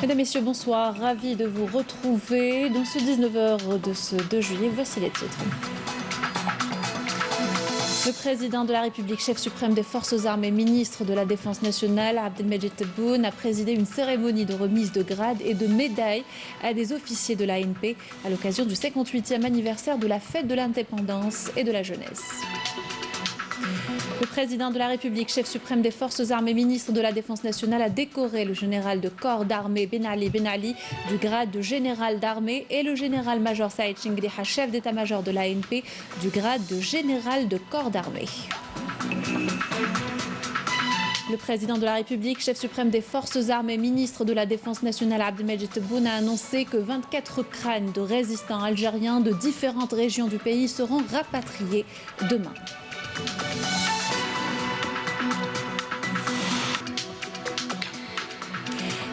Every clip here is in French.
Mesdames, Messieurs, bonsoir. Ravi de vous retrouver dans ce 19h de ce 2 juillet. Voici les titres. Le président de la République, chef suprême des forces armées, ministre de la Défense nationale, Abdelmajid Tebboune, a présidé une cérémonie de remise de grades et de médailles à des officiers de l'ANP à l'occasion du 58e anniversaire de la fête de l'indépendance et de la jeunesse. Le président de la République, chef suprême des forces armées, ministre de la Défense nationale, a décoré le général de corps d'armée Ben Ali du grade de général d'armée et le général-major Saïd Chinguiha, chef d'état-major de l'ANP, du grade de général de corps d'armée. Le président de la République, chef suprême des forces armées, ministre de la Défense nationale, Abdelmajid Tebboune, a annoncé que 24 crânes de résistants algériens de différentes régions du pays seront rapatriés demain.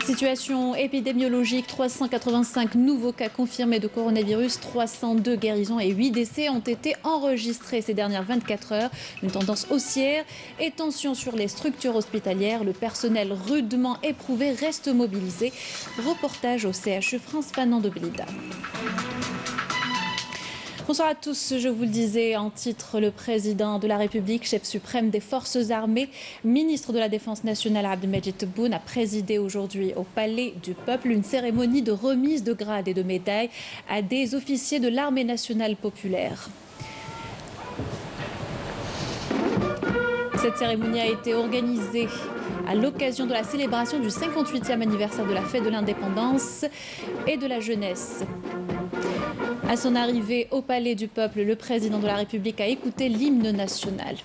Situation épidémiologique, 385 nouveaux cas confirmés de coronavirus, 302 guérisons et 8 décès ont été enregistrés ces dernières 24 heures. Une tendance haussière et tension sur les structures hospitalières. Le personnel rudement éprouvé reste mobilisé. Reportage au CHU France Fanand de Blida. Bonsoir à tous, je vous le disais en titre, le président de la République, chef suprême des forces armées, ministre de la Défense nationale, Abdelmajid Tebboune, a présidé aujourd'hui au Palais du Peuple une cérémonie de remise de grades et de médailles à des officiers de l'armée nationale populaire. Cette cérémonie a été organisée à l'occasion de la célébration du 58e anniversaire de la fête de l'indépendance et de la jeunesse. À son arrivée au Palais du Peuple, le président de la République a écouté l'hymne national.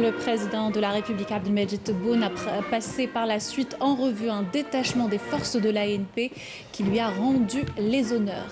Le président de la République, Abdelmajid Tebboune, a passé par la suite en revue un détachement des forces de l'ANP qui lui a rendu les honneurs.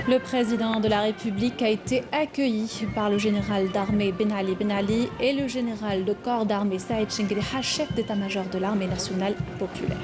Le président de la République a été accueilli par le général d'armée Ben Ali et le général de corps d'armée Saïd Chinguiha, chef d'état-major de l'armée nationale populaire.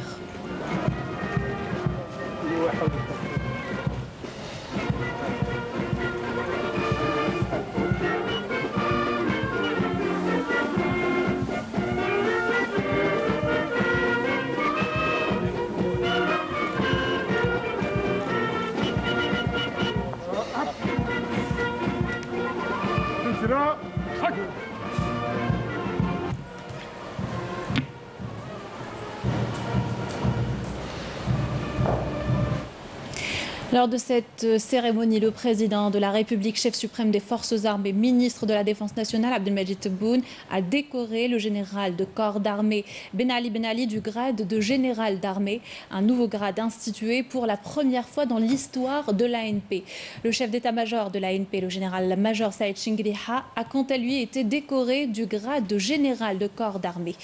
Lors de cette cérémonie, le président de la République, chef suprême des forces armées, ministre de la Défense nationale, Abdelmajid Tebboune, a décoré le général de corps d'armée Ben Ali du grade de général d'armée, un nouveau grade institué pour la première fois dans l'histoire de l'ANP. Le chef d'état-major de l'ANP, le général-major Saïd Chinguiha, a quant à lui été décoré du grade de général de corps d'armée.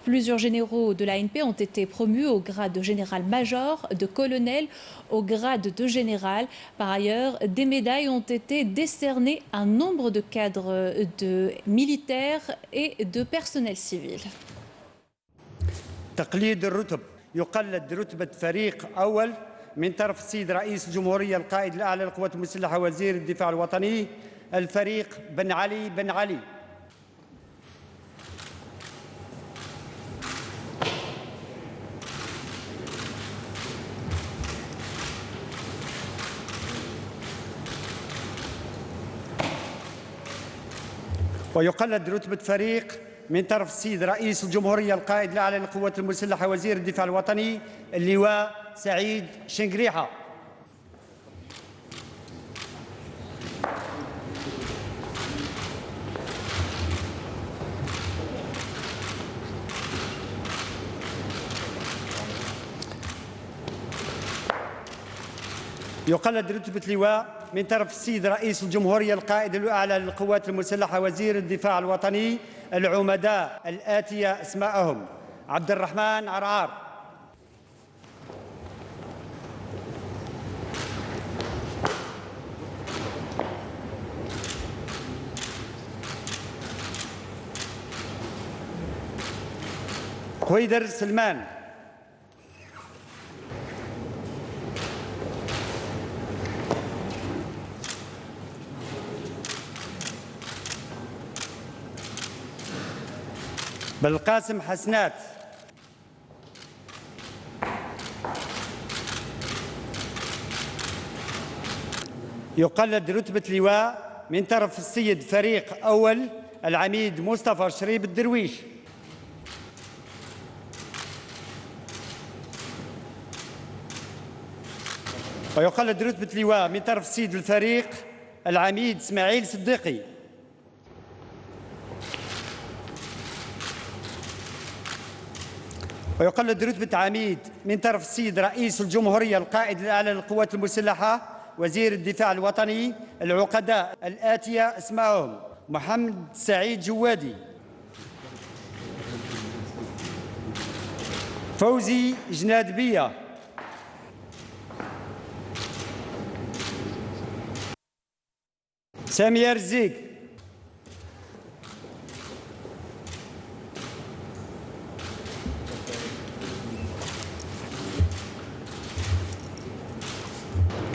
Plusieurs généraux de l'ANP ont été promus au grade de général-major, de colonel, au grade de général. Par ailleurs, des médailles ont été décernées à un nombre de cadres, de militaires et de personnel civil. تقليد الرتب. يقلد رتبة فريق أول من طرف السيد رئيس الجمهورية القائد الأعلى للقوات المسلحة وزير الدفاع الوطني الفريق بن علي بن علي. ويقلد رتبة فريق من طرف السيد رئيس الجمهورية القائد الأعلى للقوات المسلحة وزير الدفاع الوطني اللواء سعيد شنقريحة. يقلد رتبة لواء من طرف السيد رئيس الجمهورية القائد الأعلى للقوات المسلحة وزير الدفاع الوطني العمداء الآتية أسماءهم: عبد الرحمن عرعار، قويدر سلمان، بالقاسم حسنات، يقلد رتبة لواء من طرف السيد فريق أول العميد مصطفى شريب الدرويش. ويقلد رتبة لواء من طرف السيد الفريق العميد إسماعيل صديقي. ويقلد رتبة عميد من طرف السيد رئيس الجمهورية القائد الأعلى للقوات المسلحة وزير الدفاع الوطني العقداء الآتية اسمائهم: محمد سعيد جوادي، فوزي جنادبية، سامية رزيق،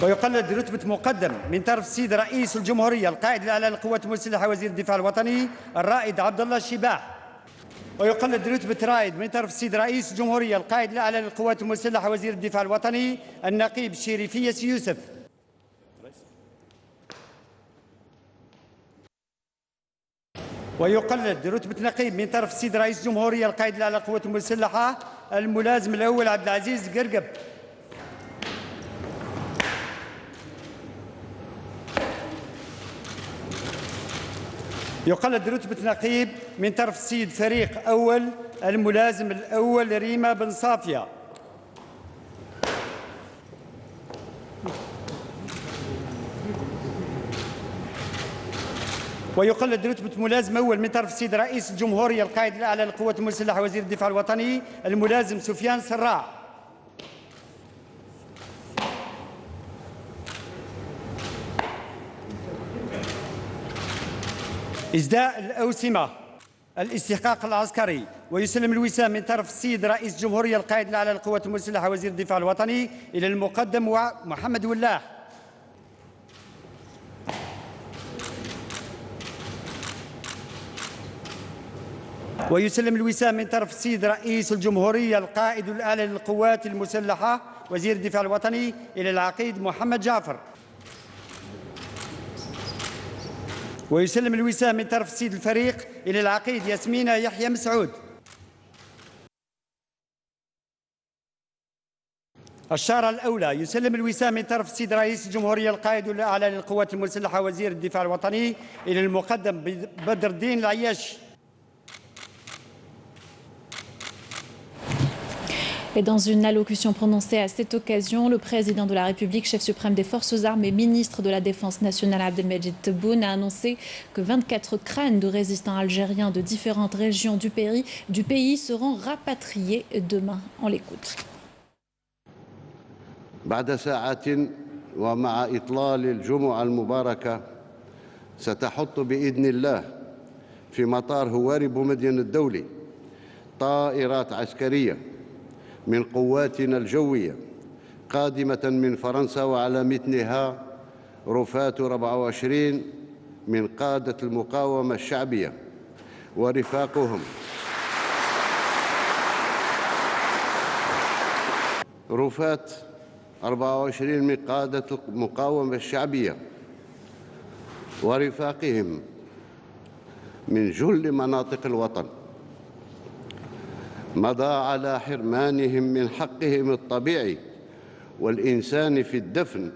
ويقلد رتبة مقدم من طرف السيد رئيس الجمهورية القائد الأعلى للقوات المسلحة وزير الدفاع الوطني الرائد عبد الله الشباح. ويقلد رتبة رائد من طرف السيد رئيس الجمهورية القائد الأعلى للقوات المسلحة وزير الدفاع الوطني النقيب الشريفية يوسف. ويقلد رتبة نقيب من طرف السيد رئيس الجمهورية القائد الأعلى للقوات المسلحة الملازم الأول عبد العزيز قرقب. يقلد رتبة نقيب من طرف السيد فريق أول الملازم الأول ريما بن صافية. ويقلد رتبة ملازم أول من طرف السيد رئيس الجمهورية القائد الأعلى للقوات المسلحة وزير الدفاع الوطني الملازم سفيان سراع. إجداء الأوسمة الاستحقاق العسكري. ويسلم الوسام من طرف السيد رئيس الجمهورية القائد الأعلى للقوات المسلحة وزير الدفاع الوطني إلى المقدم محمد ولاح. ويسلم الوسام من طرف السيد رئيس الجمهورية القائد الأعلى للقوات المسلحة وزير الدفاع الوطني إلى العقيد محمد جعفر. ويسلم الوسام من طرف السيد الفريق إلى العقيد ياسمينة يحيى مسعود. الشارة الأولى. يسلم الوسام من طرف السيد رئيس الجمهورية القائد الأعلى للقوات المسلحة وزير الدفاع الوطني إلى المقدم بدر الدين العياش. Et dans une allocution prononcée à cette occasion, le président de la République, chef suprême des forces armées et ministre de la Défense nationale Abdelmejid Tebboune a annoncé que 24 crânes de résistants algériens de différentes régions du pays seront rapatriés demain. On l'écoute. بعد ساعات ومع إطلال الجمعة المباركة ستحط بإذن الله في مطار هواري بومدين الدولي طائرات عسكرية من قواتنا الجوية قادمة من فرنسا، وعلى متنها رفات 24 من قادة المقاومة الشعبية ورفاقهم. رفات 24 من قادة المقاومة الشعبية ورفاقهم من جل مناطق الوطن مضى على حرمانهم من حقهم الطبيعي والإنساني في الدفن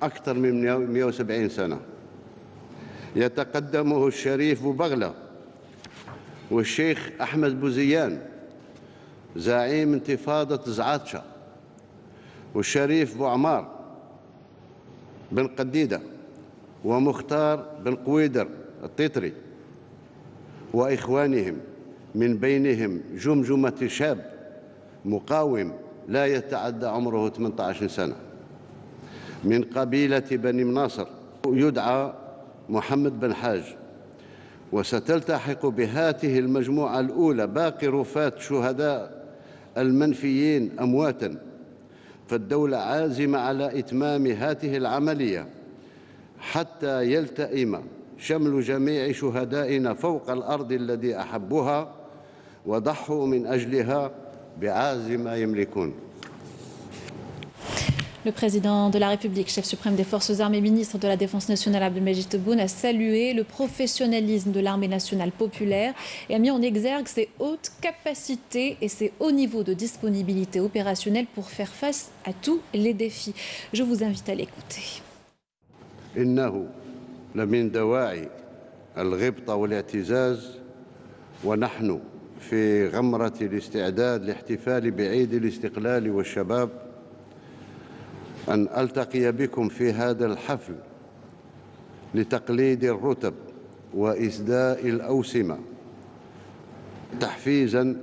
أكثر من 170 سنة. يتقدمه الشريف بوبغلة والشيخ أحمد بوزيان زعيم انتفاضة زعاتشة، والشريف بوعمار بن قديدة، ومختار بن قويدر التيطري وإخوانهم، من بينهم جمجمة شاب مقاوم لا يتعدى عمره 18 سنة من قبيلة بني مناصر يدعى محمد بن حاج. وستلتحق بهذه المجموعة الأولى باقي رفات شهداء المنفيين أمواتا، فالدولة عازمة على إتمام هذه العملية حتى يلتئم شمل جميع شهدائنا فوق الأرض الذي أحبوها وضحوا من أجلها بعز ما يملكون. Le président de la République, chef suprême des forces armées, ministre de la Défense nationale, Abdelmajid Tebboune, a salué le professionnalisme de l'armée nationale populaire et a mis en exergue ses hautes capacités et ses hauts niveaux de disponibilité opérationnelle pour faire face à tous les défis. Je vous invite à l'écouter. إنه لمن دواعي الغبطة والاعتزاز ونحن في غمرة الاستعداد لاحتفال بعيد الاستقلال والشباب أن ألتقي بكم في هذا الحفل لتقليد الرتب وإسداء الأوسمة تحفيزاً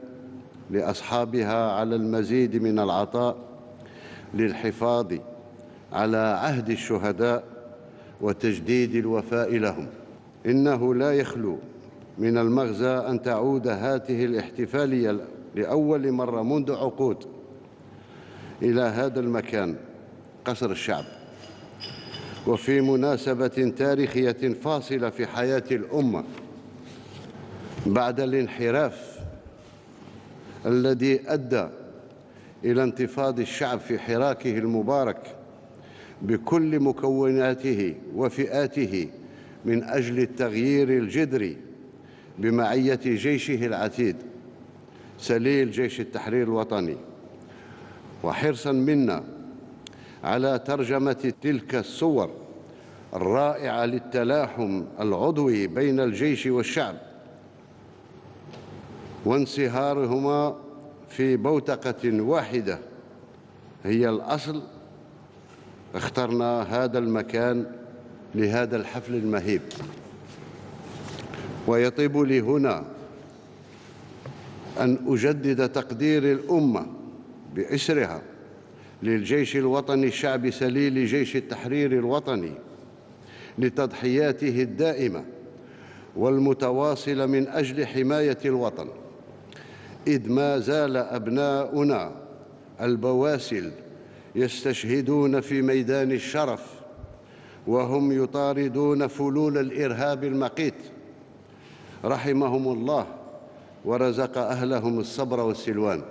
لأصحابها على المزيد من العطاء للحفاظ على عهد الشهداء وتجديد الوفاء لهم. إنه لا يخلو من المغزى أن تعود هذه الاحتفالية لأول مرة منذ عقود إلى هذا المكان، قصر الشعب، وفي مناسبة تاريخية فاصلة في حياة الأمة بعد الانحراف الذي أدى إلى انتفاض الشعب في حراكه المبارك بكل مكوناته وفئاته من أجل التغيير الجذري بمعية جيشه العتيد سليل جيش التحرير الوطني، وحرصاً منا على ترجمة تلك الصور الرائعة للتلاحم العضوي بين الجيش والشعب وانصهارهما في بوتقة واحدة هي الأصل. اخترنا هذا المكان لهذا الحفل المهيب، ويطيب لي هنا أن أجدد تقدير الأمة بأسرها للجيش الوطني الشعبي سليل جيش التحرير الوطني لتضحياته الدائمة والمتواصلة من أجل حماية الوطن، إذ ما زال أبناؤنا البواسل يستشهدون في ميدان الشرف وهم يطاردون فلول الإرهاب المقيت، رحمهم الله ورزق أهلهم الصبر والسلوان.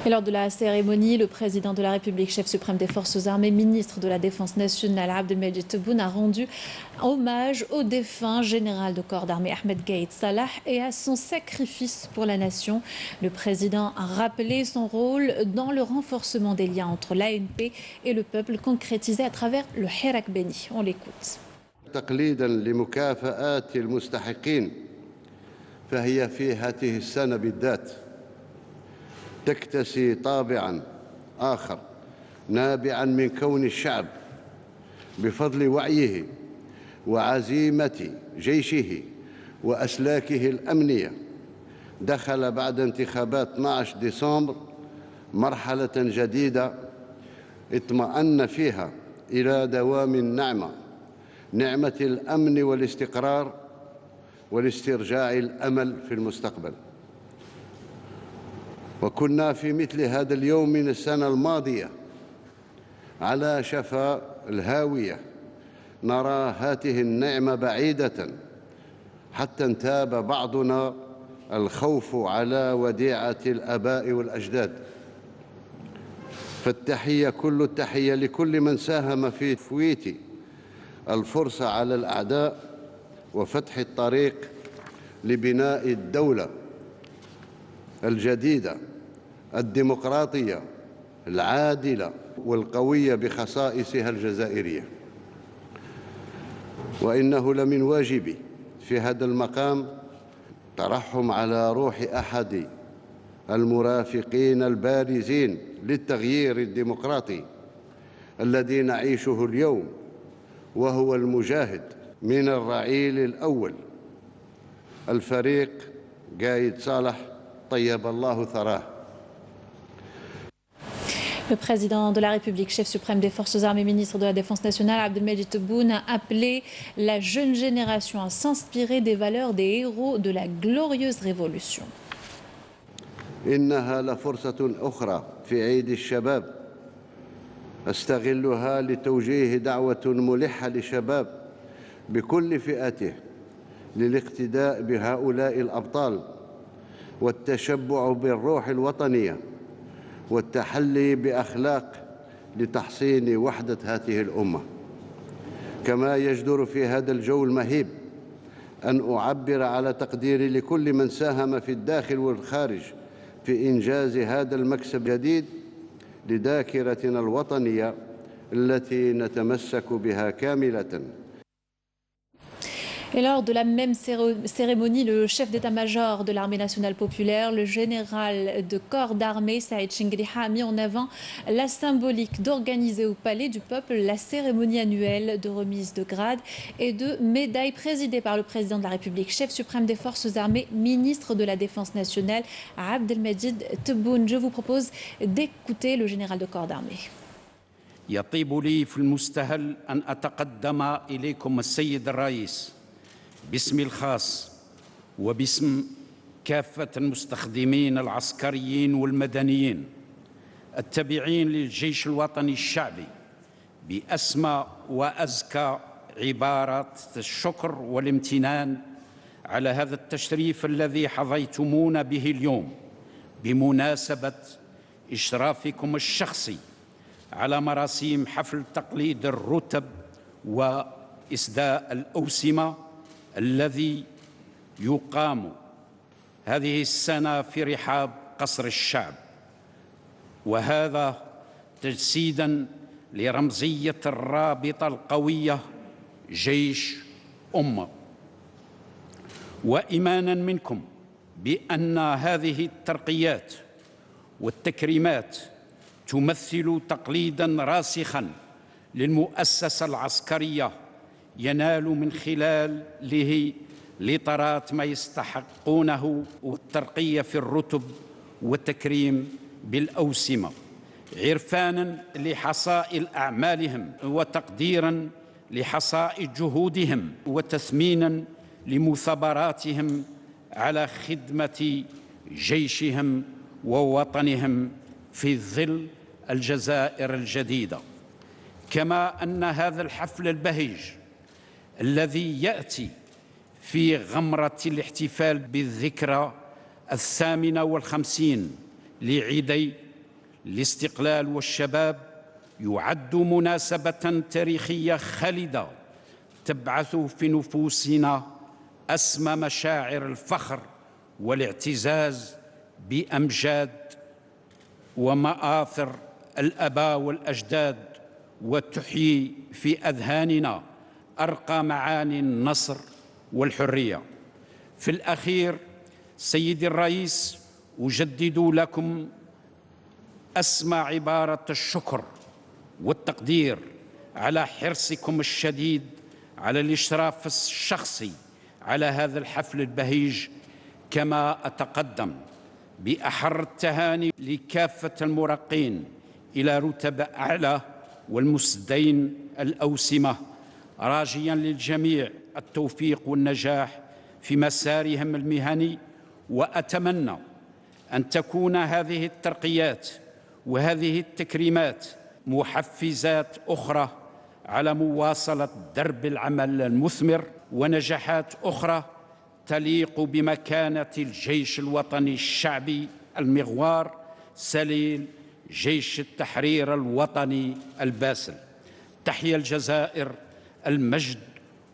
Et lors de la cérémonie, le président de la République, chef suprême des forces armées, ministre de la Défense nationale, Abdelmajid Tebboune, a rendu hommage au défunt général de corps d'armée Ahmed Gaïd Salah et à son sacrifice pour la nation. Le président a rappelé son rôle dans le renforcement des liens entre l'ANP et le peuple, concrétisé à travers le Hirak Béni. On l'écoute. تقليداً لمكافآت المستحقين، فهي في هذه السنة بالذات تكتسي طابعاً آخر نابعاً من كون الشعب بفضل وعيه وعزيمة جيشه وأسلاكه الأمنية دخل بعد انتخابات 12 ديسمبر مرحلة جديدة اطمأن فيها إلى دوام النعمة، نعمة الأمن والاستقرار والاسترجاع الأمل في المستقبل. وكنا في مثل هذا اليوم من السنة الماضية على شفا الهاوية نرى هذه النعمة بعيدة حتى انتاب بعضنا الخوف على وديعة الآباء والأجداد. فالتحية كل التحية لكل من ساهم في تفويت الفرصة على الأعداء وفتح الطريق لبناء الدولة الجديدة الديمقراطية العادلة والقوية بخصائصها الجزائرية. وإنه لمن واجبي في هذا المقام ترحم على روح أحد المرافقين البارزين للتغيير الديمقراطي الذي نعيشه اليوم، وهو المجاهد من الرعيل الأول الفريق قايد صالح طيب الله ثراه. Le président de la République, chef suprême des forces armées, ministre de la Défense nationale, Abdelmajid Tebboune, a appelé la jeune génération à s'inspirer des valeurs des héros de la glorieuse révolution. إنها لفرصة أخرى في عيد الشباب أستغلها لتوجيه دعوة ملحة للشباب بكل فئاته للاقتداء بهؤلاء الأبطال والتشبع بالروح الوطنية والتحلي بأخلاق لتحصين وحدة هذه الأمة. كما يجدر في هذا الجو المهيب أن أعبر على تقديري لكل من ساهم في الداخل والخارج في إنجاز هذا المكسب الجديد لذاكرتنا الوطنية التي نتمسك بها كاملة. Et lors de la même cérémonie, le chef d'état-major de l'armée nationale populaire, le général de corps d'armée, Saïd Chingueliha, a mis en avant la symbolique d'organiser au Palais du Peuple la cérémonie annuelle de remise de grades et de médailles présidée par le président de la République, chef suprême des forces armées, ministre de la Défense nationale, Abdelmajid Tebboune. Je vous propose d'écouter le général de corps d'armée. يطيب لي في المستهل أن أتقدم إليكم السيد الرئيس باسمي الخاص وباسم كافة المستخدمين العسكريين والمدنيين التابعين للجيش الوطني الشعبي بأسمى وأزكى عبارات الشكر والامتنان على هذا التشريف الذي حظيتمونا به اليوم بمناسبة إشرافكم الشخصي على مراسيم حفل تقليد الرتب وإسداء الأوسمة الذي يقام هذه السنة في رحاب قصر الشعب، وهذا تجسيداً لرمزية الرابطة القوية جيش أمة، وإيماناً منكم بأن هذه الترقيات والتكريمات تمثل تقليداً راسخاً للمؤسسة العسكرية ينال من خلاله لطرات ما يستحقونه والترقية في الرتب والتكريم بالأوسمة، عرفاناً لحصائل أعمالهم وتقديراً لحصائل جهودهم وتثميناً لمثابراتهم على خدمة جيشهم ووطنهم في ظل الجزائر الجديدة. كما أن هذا الحفل البهيج الذي يأتي في غمرة الاحتفال بالذكرى 58 لعيدي الاستقلال والشباب يعد مناسبة تاريخية خالدة تبعث في نفوسنا أسمى مشاعر الفخر والاعتزاز بأمجاد ومآثر الآباء والأجداد، وتحيي في أذهاننا أرقى معاني النصر والحرية. في الأخير سيدي الرئيس، أجدد لكم أسمى عبارة الشكر والتقدير على حرصكم الشديد على الإشراف الشخصي على هذا الحفل البهيج، كما أتقدم بأحر التهاني لكافة المرقين إلى رتب أعلى والمسدين الأوسمة، راجياً للجميع التوفيق والنجاح في مسارهم المهني، وأتمنى أن تكون هذه الترقيات وهذه التكريمات محفزات أخرى على مواصلة درب العمل المثمر ونجاحات أخرى تليق بمكانة الجيش الوطني الشعبي المغوار سليل جيش التحرير الوطني الباسل. تحيا الجزائر، المجد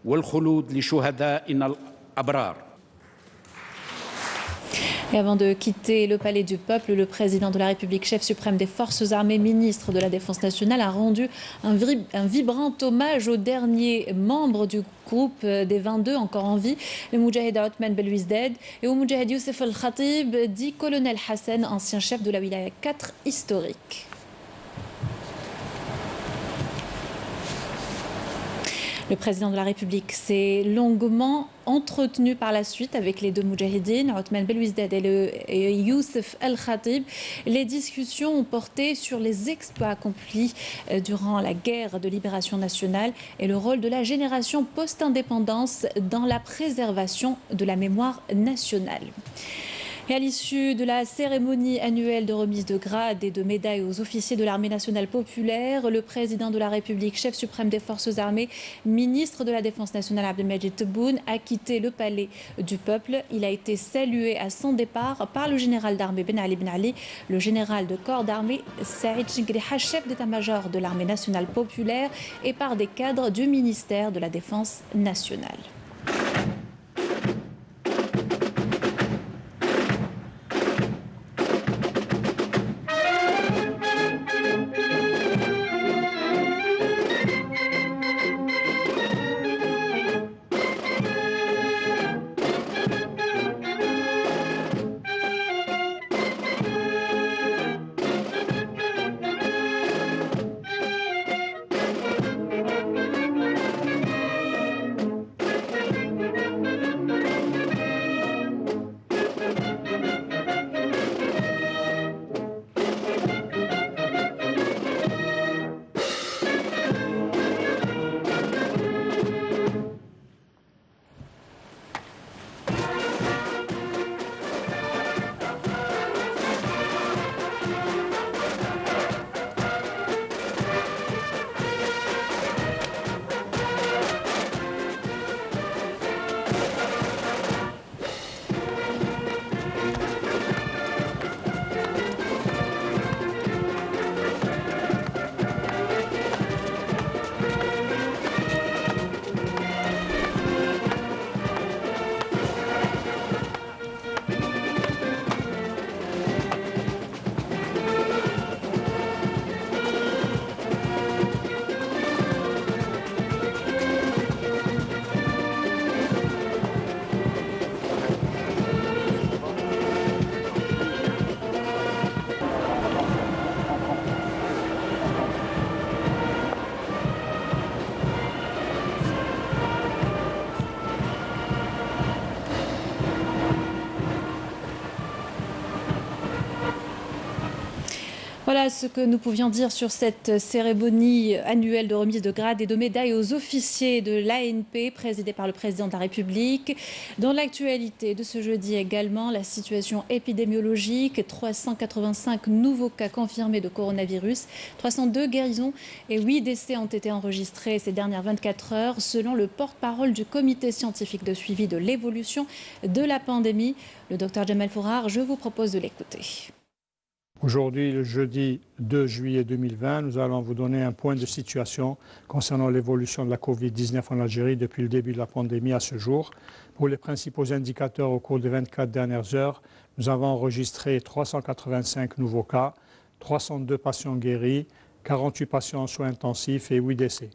والخلود لشهدائنا الأبرار. Et avant de quitter le palais du peuple, le président de la République, chef suprême des forces armées, ministre de la Défense nationale, a rendu un vibrant hommage aux derniers membres du groupe des 22 encore en vie, le Moudjahid Othman Belouizdad, et au Moudjahid Youssef Al-Khatib, dit colonel Hassan, ancien chef de la wilaya 4 historique. Le président de la République s'est longuement entretenu par la suite avec les deux moudjahidines, Othman Belouizdad et Youssef Al-Khatib. Les discussions ont porté sur les exploits accomplis durant la guerre de libération nationale et le rôle de la génération post-indépendance dans la préservation de la mémoire nationale. Et à l'issue de la cérémonie annuelle de remise de grades et de médailles aux officiers de l'armée nationale populaire, le président de la République, chef suprême des forces armées, ministre de la Défense nationale Abdelmajid Tebboune, a quitté le palais du peuple. Il a été salué à son départ par le général d'armée Ben Ali, le général de corps d'armée Saïd Chingriha, chef d'état-major de l'armée nationale populaire, et par des cadres du ministère de la Défense nationale. Voilà ce que nous pouvions dire sur cette cérémonie annuelle de remise de grades et de médailles aux officiers de l'ANP présidée par le président de la République. Dans l'actualité de ce jeudi également, la situation épidémiologique, 385 nouveaux cas confirmés de coronavirus, 302 guérisons et 8 décès ont été enregistrés ces dernières 24 heures selon le porte-parole du comité scientifique de suivi de l'évolution de la pandémie, le docteur Jamal Fourar. Je vous propose de l'écouter. Aujourd'hui, le jeudi 2 juillet 2020, nous allons vous donner un point de situation concernant l'évolution de la Covid-19 en Algérie depuis le début de la pandémie à ce jour. Pour les principaux indicateurs au cours des 24 dernières heures, nous avons enregistré 385 nouveaux cas, 302 patients guéris, 48 patients en soins intensifs et 8 décès.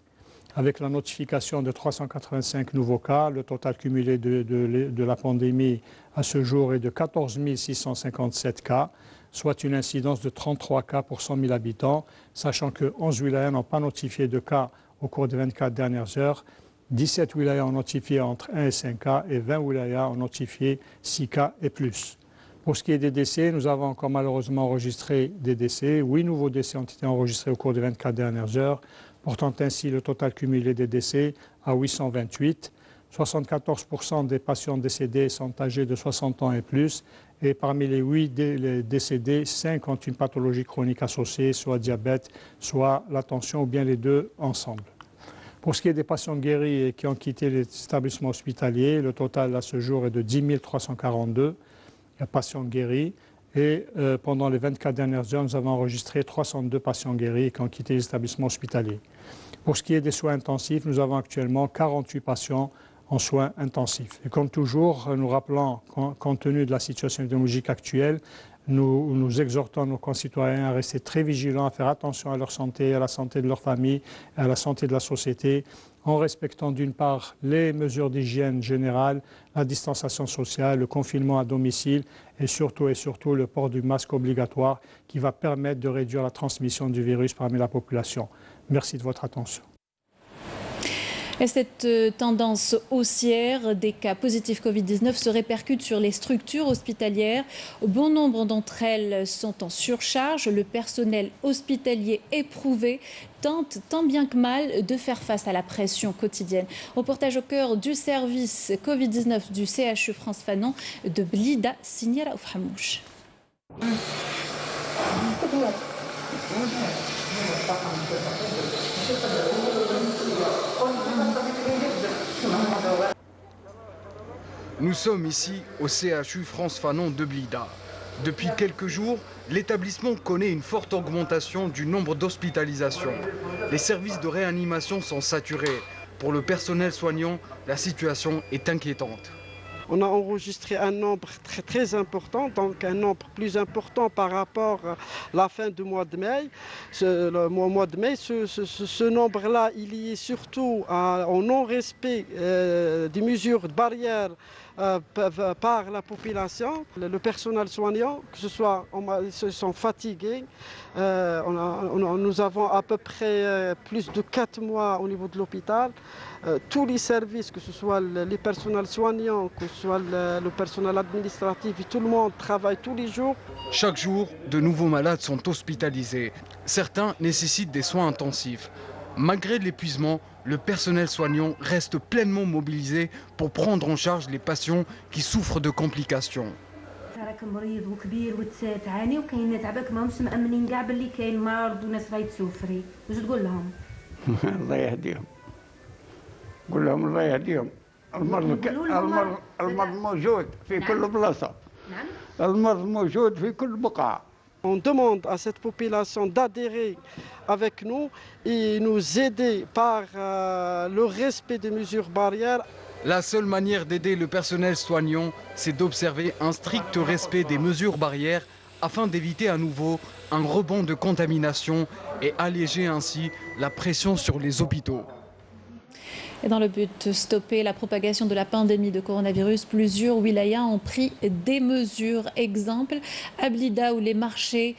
Avec la notification de 385 nouveaux cas, le total cumulé de la pandémie à ce jour est de 14 657 cas, soit une incidence de 33 cas pour 100 000 habitants, sachant que 11 wilayas n'ont pas notifié de cas au cours des 24 dernières heures, 17 wilayas ont notifié entre 1 et 5 cas et 20 wilayas ont notifié 6 cas et plus. Pour ce qui est des décès, nous avons encore malheureusement enregistré des décès. 8 nouveaux décès ont été enregistrés au cours des 24 dernières heures, portant ainsi le total cumulé des décès à 828, 74% des patients décédés sont âgés de 60 ans et plus. Et parmi les 8 décédés, 5 ont une pathologie chronique associée, soit diabète, soit la tension, ou bien les deux ensemble. Pour ce qui est des patients guéris et qui ont quitté les établissements hospitaliers, le total à ce jour est de 10 342 patients guéris. Et pendant les 24 dernières heures, nous avons enregistré 302 patients guéris qui ont quitté les établissements hospitaliers. Pour ce qui est des soins intensifs, nous avons actuellement 48 patients en soins intensifs. Et comme toujours, nous rappelons, compte tenu de la situation épidémiologique actuelle, nous exhortons nos concitoyens à rester très vigilants, à faire attention à leur santé, à la santé de leur famille, à la santé de la société, en respectant d'une part les mesures d'hygiène générale, la distanciation sociale, le confinement à domicile et surtout le port du masque obligatoire qui va permettre de réduire la transmission du virus parmi la population. Merci de votre attention. Et cette tendance haussière des cas positifs Covid-19 se répercute sur les structures hospitalières. Bon nombre d'entre elles sont en surcharge. Le personnel hospitalier éprouvé tente tant bien que mal de faire face à la pression quotidienne. Reportage au cœur du service Covid-19 du CHU France Fanon de Blida, signé Raouf Hamouche. Nous sommes ici au CHU France Fanon de Blida. Depuis quelques jours, l'établissement connaît une forte augmentation du nombre d'hospitalisations. Les services de réanimation sont saturés. Pour le personnel soignant, la situation est inquiétante. On a enregistré un nombre très important, donc un nombre plus important par rapport à la fin du mois de mai. Ce nombre-là, il y est surtout au non-respect des mesures de barrière par la population. Le personnel soignant, que ce soit, ils sont fatigués. Nous avons à peu près plus de 4 mois au niveau de l'hôpital. Tous les services, que ce soit les personnels soignants, que ce soit le personnel administratif, tout le monde travaille tous les jours. Chaque jour, de nouveaux malades sont hospitalisés. Certains nécessitent des soins intensifs. Malgré l'épuisement, le personnel soignant reste pleinement mobilisé pour prendre en charge les patients qui souffrent de complications. قول لهم الله يهديهم المرض موجود في كل بلاصة المرض موجود في كل بقعة. On demande à cette population d'adhérer avec nous et nous aider par le respect des mesures barrières. La seule manière d'aider le personnel soignant, c'est d'observer un strict respect des mesures barrières afin d'éviter à nouveau un rebond de contamination et alléger ainsi la pression sur les hôpitaux. Et dans le but de stopper la propagation de la pandémie de coronavirus, plusieurs wilayas ont pris des mesures. Exemple, à Blida, où les marchés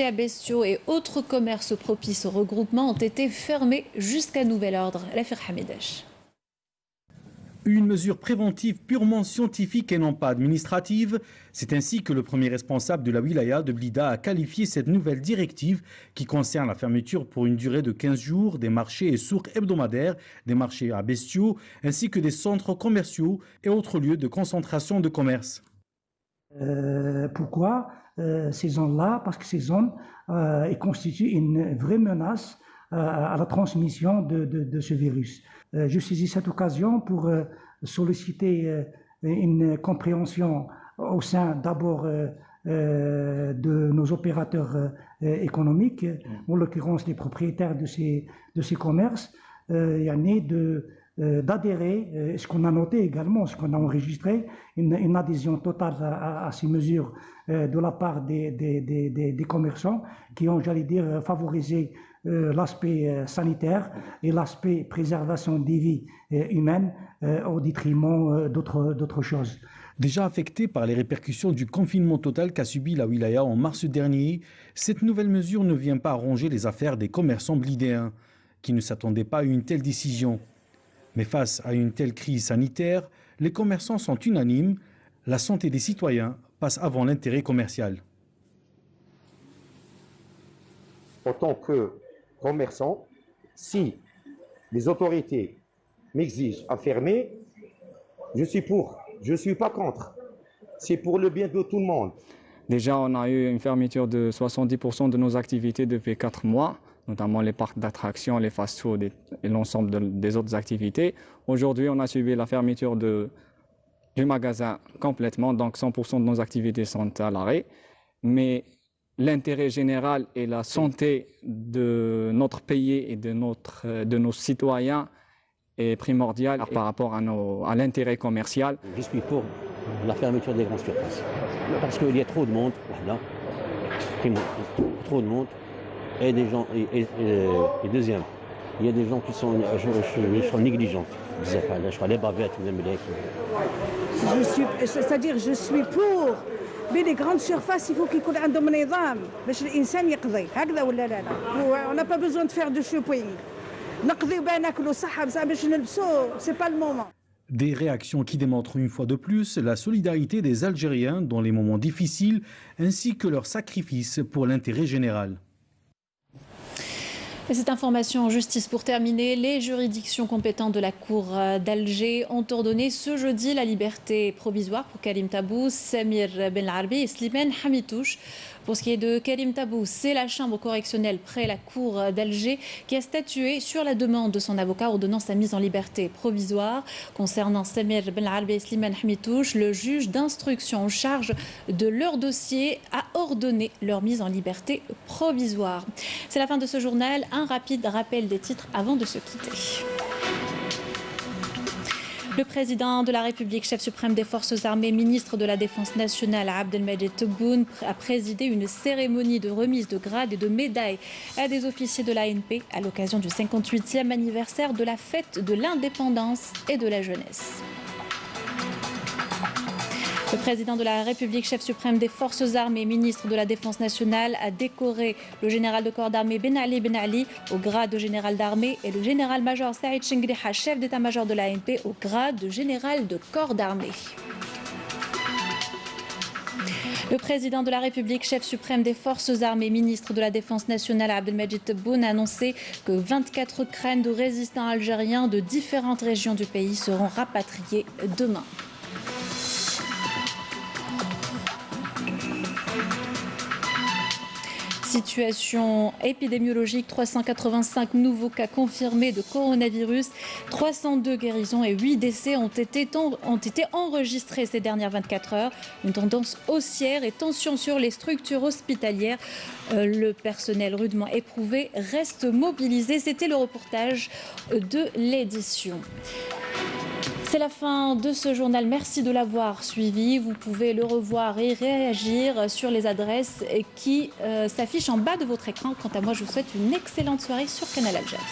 à bestiaux et autres commerces propices au regroupement ont été fermés jusqu'à nouvel ordre. Lafir Hamidesh. Une mesure préventive purement scientifique et non pas administrative. C'est ainsi que le premier responsable de la wilaya de Blida a qualifié cette nouvelle directive qui concerne la fermeture pour une durée de 15 jours des marchés et souks hebdomadaires, des marchés à bestiaux, ainsi que des centres commerciaux et autres lieux de concentration de commerce. Pourquoi ces zones-là? Parce que ces zones constituent une vraie menace à la transmission de ce virus. Je saisis cette occasion pour solliciter une compréhension au sein d'abord de nos opérateurs économiques, en l'occurrence les propriétaires de ces commerces, d'adhérer, ce qu'on a noté également, ce qu'on a enregistré, une adhésion totale à ces mesures de la part des commerçants qui ont, j'allais dire, favorisé l'aspect sanitaire et l'aspect préservation des vies humaines au détriment d'autres choses. Déjà affectée par les répercussions du confinement total qu'a subi la wilaya en mars dernier, cette nouvelle mesure ne vient pas arranger les affaires des commerçants blidéens qui ne s'attendaient pas à une telle décision. Mais face à une telle crise sanitaire, les commerçants sont unanimes, la santé des citoyens passe avant l'intérêt commercial. En tant que commerçant, si les autorités m'exigent à fermer, Je suis pour, je ne suis pas contre. C'est pour le bien de tout le monde. Déjà, on a eu une fermeture de 70% de nos activités depuis 4 mois, notamment les parcs d'attractions, les fast-foods et l'ensemble des autres activités. Aujourd'hui, on a subi la fermeture du magasin complètement, donc 100% de nos activités sont à l'arrêt. Mais l'intérêt général et la santé de notre pays et de nos citoyens est primordial par rapport à l'intérêt commercial. Je suis pour la fermeture des grandes surfaces. Parce qu'il y a trop de monde, trop de monde, et des gens, et deuxième, il y a des gens qui sont négligents. Les bavettes, c'est-à-dire je suis pour. Mais les grandes surfaces, il faut qu'il y ait un نظام باش الانسان يقضي هكذا ولا لا on n'a pas besoin de faire de shopping. نقضي وبا ناكلوا صحه بصح باش نلبسوا c'est pas le moment. Des réactions qui démontrent une fois de plus la solidarité des Algériens dans les moments difficiles ainsi que leur sacrifice pour l'intérêt général. Et cette information en justice pour terminer, les juridictions compétentes de la Cour d'Alger ont ordonné ce jeudi la liberté provisoire pour Karim Tabbous, Samir Benlarbi et Slimane Hamitouche. Pour ce qui est de Karim Tabbous, c'est la chambre correctionnelle près la Cour d'Alger qui a statué sur la demande de son avocat ordonnant sa mise en liberté provisoire. Concernant Samir Benlarbi et Slimane Hamitouche, le juge d'instruction en charge de leur dossier a ordonné leur mise en liberté provisoire. C'est la fin de ce journal. Un rapide rappel des titres avant de se quitter. Le président de la République, chef suprême des forces armées, ministre de la Défense nationale, Abdelmajid Tebboune, a présidé une cérémonie de remise de grades et de médailles à des officiers de l'ANP à l'occasion du 58e anniversaire de la fête de l'indépendance et de la jeunesse. Le président de la République, chef suprême des forces armées, ministre de la Défense nationale, a décoré le général de corps d'armée Ben Ali au grade de général d'armée et le général-major Saïd Chengriha, chef d'état-major de l'ANP, au grade de général de corps d'armée. Le président de la République, chef suprême des forces armées, ministre de la Défense nationale, Abdelmajid Tebboune, a annoncé que 24 crânes de résistants algériens de différentes régions du pays seront rapatriés demain. Situation épidémiologique, 385 nouveaux cas confirmés de coronavirus, 302 guérisons et 8 décès ont été enregistrés ces dernières 24 heures. Une tendance haussière et tension sur les structures hospitalières. Le personnel rudement éprouvé reste mobilisé. C'était le reportage de l'édition. C'est la fin de ce journal. Merci de l'avoir suivi. Vous pouvez le revoir et réagir sur les adresses qui s'affichent en bas de votre écran. Quant à moi, je vous souhaite une excellente soirée sur Canal Algérie.